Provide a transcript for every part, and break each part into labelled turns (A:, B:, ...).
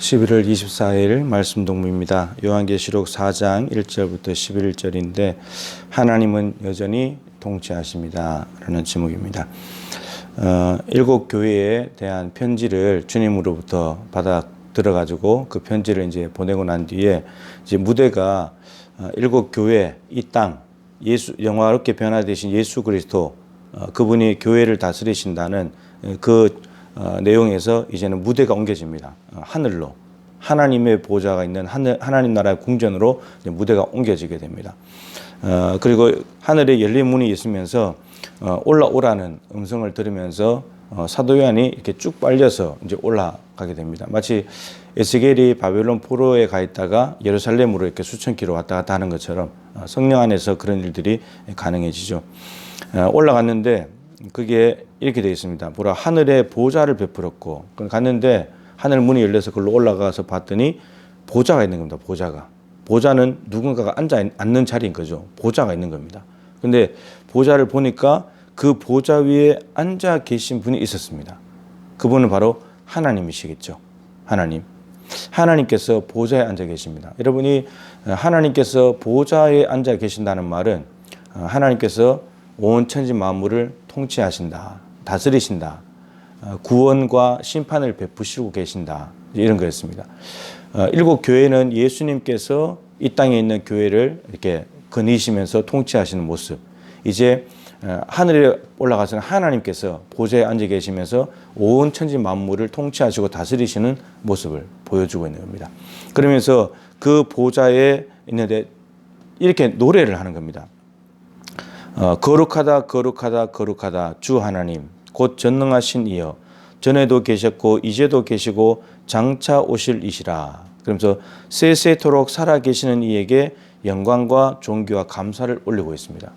A: 11월 24일 말씀 동무입니다. 요한계시록 4장 1절부터 11절인데 하나님은 여전히 통치하십니다 라는 제목입니다. 일곱 교회에 대한 편지를 주님으로부터 받아 들어가지고 그 편지를 이제 보내고 난 뒤에 이제 무대가 일곱 교회, 이 땅, 예수 영화롭게 변화되신 예수 그리스도 그분이 교회를 다스리신다는 그 내용에서 이제는 무대가 옮겨집니다. 하늘로 하나님의 보좌가 있는 하나님 나라의 궁전으로 무대가 옮겨지게 됩니다. 그리고 하늘에 열린 문이 있으면서 올라오라는 음성을 들으면서 사도 요한이 이렇게 쭉 빨려서 이제 올라가게 됩니다. 마치 에스겔이 바벨론 포로에 가 있다가 예루살렘으로 이렇게 수천 킬로 왔다 갔다 하는 것처럼 성령 안에서 그런 일들이 가능해지죠. 올라갔는데 그게 이렇게 되어 있습니다. 보라, 하늘에 보좌를 베풀었고, 갔는데 하늘 문이 열려서 그걸로 올라가서 봤더니 보좌가 있는 겁니다. 보좌는 누군가가 앉는 자리인 거죠. 보좌가 있는 겁니다. 근데 보좌를 보니까 그 보좌 위에 앉아 계신 분이 있었습니다. 그분은 바로 하나님이시겠죠. 하나님께서 보좌에 앉아 계십니다. 여러분이 하나님께서 보좌에 앉아 계신다는 말은 하나님께서 온 천지 만물을 통치하신다, 다스리신다, 구원과 심판을 베푸시고 계신다, 이런 거였습니다. 일곱 교회는 예수님께서 이 땅에 있는 교회를 이렇게 거니시면서 통치하시는 모습, 이제 하늘에 올라가서는 하나님께서 보좌에 앉아 계시면서 온 천지 만물을 통치하시고 다스리시는 모습을 보여주고 있는 겁니다. 그러면서 그 보좌에 있는데 이렇게 노래를 하는 겁니다. 거룩하다 거룩하다 거룩하다 주 하나님 곧 전능하신 이여, 전에도 계셨고 이제도 계시고 장차 오실 이시라. 그러면서 세세토록 살아계시는 이에게 영광과 존귀와 감사를 올리고 있습니다.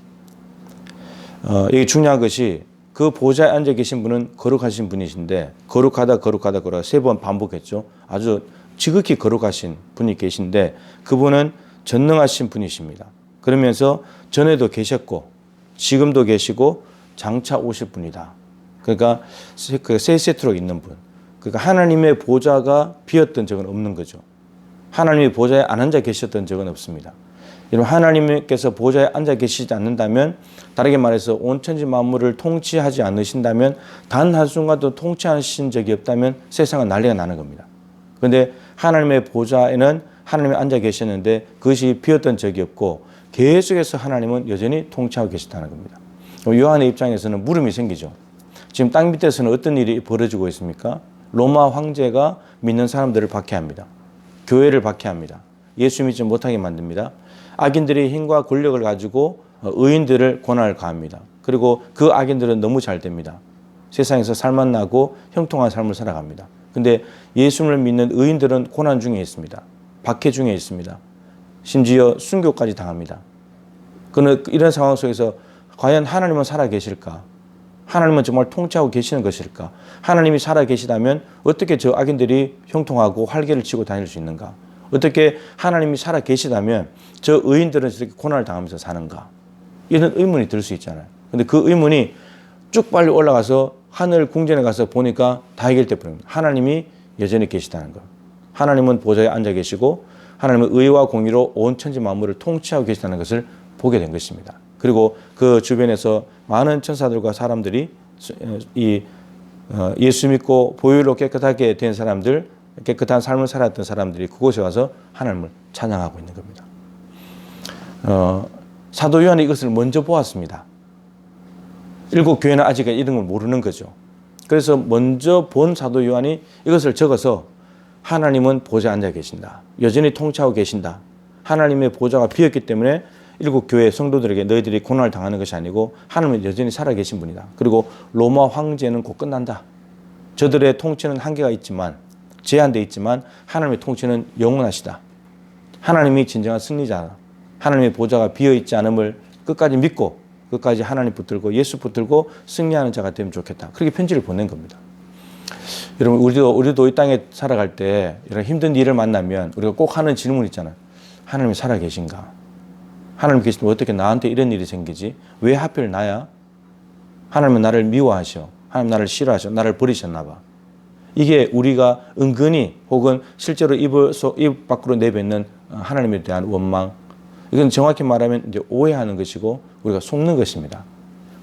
A: 이게 중요한 것이 그 보좌에 앉아 계신 분은 거룩하신 분이신데, 거룩하다 거룩하다 거룩하다 세 번 반복했죠. 아주 지극히 거룩하신 분이 계신데 그분은 전능하신 분이십니다. 그러면서 전에도 계셨고 지금도 계시고 장차 오실 분이다. 그러니까 세 세트로 있는 분. 그러니까 하나님의 보좌가 비었던 적은 없는 거죠. 하나님의 보좌에 안 앉아 계셨던 적은 없습니다. 여러분, 하나님께서 보좌에 앉아 계시지 않는다면, 다르게 말해서 온 천지 만물을 통치하지 않으신다면, 단 한순간도 통치하신 적이 없다면 세상은 난리가 나는 겁니다. 그런데 하나님의 보좌에는 하나님이 앉아 계셨는데 그것이 비었던 적이 없고 계속해서 하나님은 여전히 통치하고 계시다는 겁니다. 요한의 입장에서는 물음이 생기죠. 지금 땅 밑에서는 어떤 일이 벌어지고 있습니까? 로마 황제가 믿는 사람들을 박해합니다. 교회를 박해합니다. 예수 믿지 못하게 만듭니다. 악인들이 힘과 권력을 가지고 의인들을 고난을 가합니다. 그리고 그 악인들은 너무 잘 됩니다. 세상에서 살만나고 형통한 삶을 살아갑니다. 근데 예수를 믿는 의인들은 고난 중에 있습니다. 박해 중에 있습니다. 심지어 순교까지 당합니다. 그는 이런 상황 속에서 과연 하나님은 살아계실까? 하나님은 정말 통치하고 계시는 것일까? 하나님이 살아계시다면 어떻게 저 악인들이 형통하고 활개를 치고 다닐 수 있는가? 어떻게 하나님이 살아계시다면 저 의인들은 저렇게 고난을 당하면서 사는가? 이런 의문이 들 수 있잖아요. 근데 그 의문이 쭉 빨리 올라가서 하늘 궁전에 가서 보니까 다 해결돼 버립니다. 하나님이 여전히 계시다는 것. 하나님은 보좌에 앉아 계시고 하나님은 의와 공의로 온 천지 만물을 통치하고 계시다는 것을 보게 된 것입니다. 그리고 그 주변에서 많은 천사들과 사람들이 예수 믿고 보혈로 깨끗하게 된 사람들, 깨끗한 삶을 살았던 사람들이 그곳에 와서 하나님을 찬양하고 있는 겁니다. 사도 요한이 이것을 먼저 보았습니다. 일곱 교회는 아직 이런 걸 모르는 거죠. 그래서 먼저 본 사도 요한이 이것을 적어서 하나님은 보좌에 앉아 계신다. 여전히 통치하고 계신다. 하나님의 보좌가 비었기 때문에 일곱 교회 성도들에게 너희들이 고난을 당하는 것이 아니고 하나님은 여전히 살아계신 분이다. 그리고 로마 황제는 곧 끝난다. 저들의 통치는 한계가 있지만, 제한되어 있지만 하나님의 통치는 영원하시다. 하나님이 진정한 승리자다. 하나님의 보좌가 비어있지 않음을 끝까지 믿고 끝까지 하나님 붙들고 예수 붙들고 승리하는 자가 되면 좋겠다. 그렇게 편지를 보낸 겁니다. 여러분, 우리도 이 땅에 살아갈 때 이런 힘든 일을 만나면 우리가 꼭 하는 질문 있잖아요. 하나님이 살아계신가? 하나님 계시면 어떻게 나한테 이런 일이 생기지? 왜 하필 나야? 하나님은 나를 미워하셔. 하나님 나를 싫어하셔. 나를 버리셨나 봐. 이게 우리가 은근히 혹은 실제로 입 밖으로 내뱉는 하나님에 대한 원망, 이건 정확히 말하면 이제 오해하는 것이고 우리가 속는 것입니다.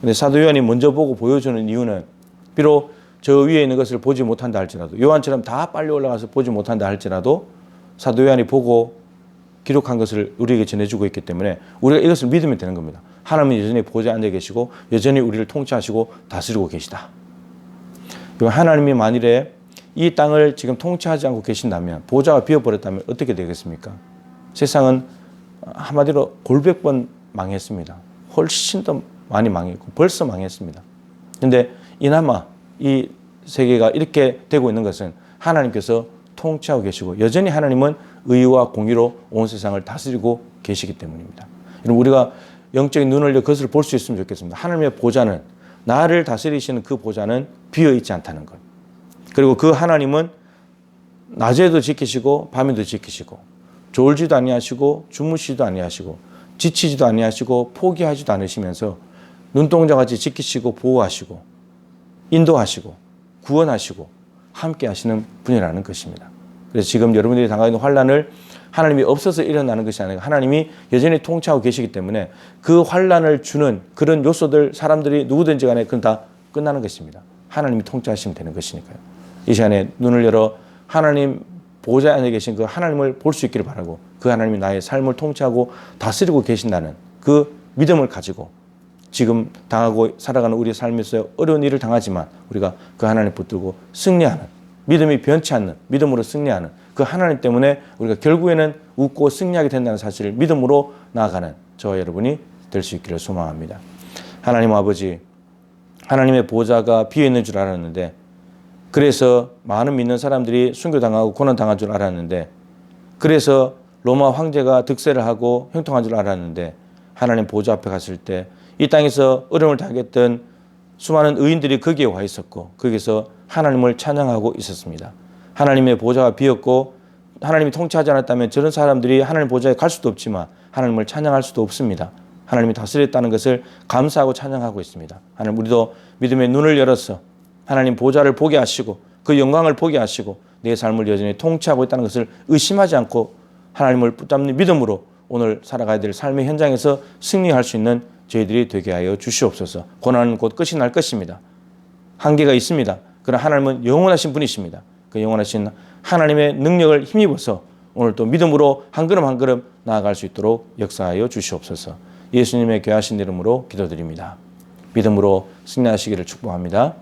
A: 근데 사도 요한이 먼저 보고 보여주는 이유는 비록 저 위에 있는 것을 보지 못한다 할지라도, 요한처럼 다 빨리 올라가서 보지 못한다 할지라도 사도 요한이 보고 기록한 것을 우리에게 전해주고 있기 때문에 우리가 이것을 믿으면 되는 겁니다. 하나님은 여전히 보좌에 앉아 계시고 여전히 우리를 통치하시고 다스리고 계시다. 하나님이 만일에 이 땅을 지금 통치하지 않고 계신다면, 보좌가 비어버렸다면 어떻게 되겠습니까? 세상은 한마디로 골백 번 망했습니다. 훨씬 더 많이 망했고 벌써 망했습니다. 그런데 이나마 이 세계가 이렇게 되고 있는 것은 하나님께서 통치하고 계시고 여전히 하나님은 의와 공의로 온 세상을 다스리고 계시기 때문입니다. 여러분, 우리가 영적인 눈을 여 그것을 볼 수 있으면 좋겠습니다. 하나님의 보좌는, 나를 다스리시는 그 보좌는 비어있지 않다는 것. 그리고 그 하나님은 낮에도 지키시고 밤에도 지키시고 졸지도 아니하시고 주무시지도 아니하시고 지치지도 아니하시고 포기하지도 않으시면서 눈동자같이 지키시고 보호하시고 인도하시고 구원하시고 함께 하시는 분이라는 것입니다. 그래서 지금 여러분들이 당하고 있는 환난을 하나님이 없어서 일어나는 것이 아니라 하나님이 여전히 통치하고 계시기 때문에 그 환난을 주는 그런 요소들, 사람들이 누구든지 간에 그건 다 끝나는 것입니다. 하나님이 통치하시면 되는 것이니까요. 이 시간에 눈을 열어 하나님 보좌에 앉아 계신 그 하나님을 볼 수 있기를 바라고, 그 하나님이 나의 삶을 통치하고 다스리고 계신다는 그 믿음을 가지고 지금 당하고 살아가는 우리의 삶에서 어려운 일을 당하지만 우리가 그 하나님 붙들고 승리하는, 믿음이 변치 않는 믿음으로 승리하는 그 하나님 때문에 우리가 결국에는 웃고 승리하게 된다는 사실을 믿음으로 나아가는 저와 여러분이 될 수 있기를 소망합니다. 하나님 아버지, 하나님의 보좌가 비어있는 줄 알았는데, 그래서 많은 믿는 사람들이 순교당하고 고난당한 줄 알았는데, 그래서 로마 황제가 득세를 하고 형통한 줄 알았는데, 하나님 보좌 앞에 갔을 때 이 땅에서 어려움을 당했던 수많은 의인들이 거기에 와 있었고 거기서 하나님을 찬양하고 있었습니다. 하나님의 보좌가 비었고 하나님이 통치하지 않았다면 저런 사람들이 하나님 보좌에 갈 수도 없지만 하나님을 찬양할 수도 없습니다. 하나님이 다스렸다는 것을 감사하고 찬양하고 있습니다. 하나님, 우리도 믿음의 눈을 열어서 하나님 보좌를 보게 하시고 그 영광을 보게 하시고 내 삶을 여전히 통치하고 있다는 것을 의심하지 않고 하나님을 붙잡는 믿음으로 오늘 살아가야 될 삶의 현장에서 승리할 수 있는 저희들이 되게 하여 주시옵소서. 고난은 곧 끝이 날 것입니다. 한계가 있습니다. 그러나 하나님은 영원하신 분이십니다. 그 영원하신 하나님의 능력을 힘입어서 오늘 또 믿음으로 한 걸음 한 걸음 나아갈 수 있도록 역사하여 주시옵소서. 예수님의 귀하신 이름으로 기도드립니다. 믿음으로 승리하시기를 축복합니다.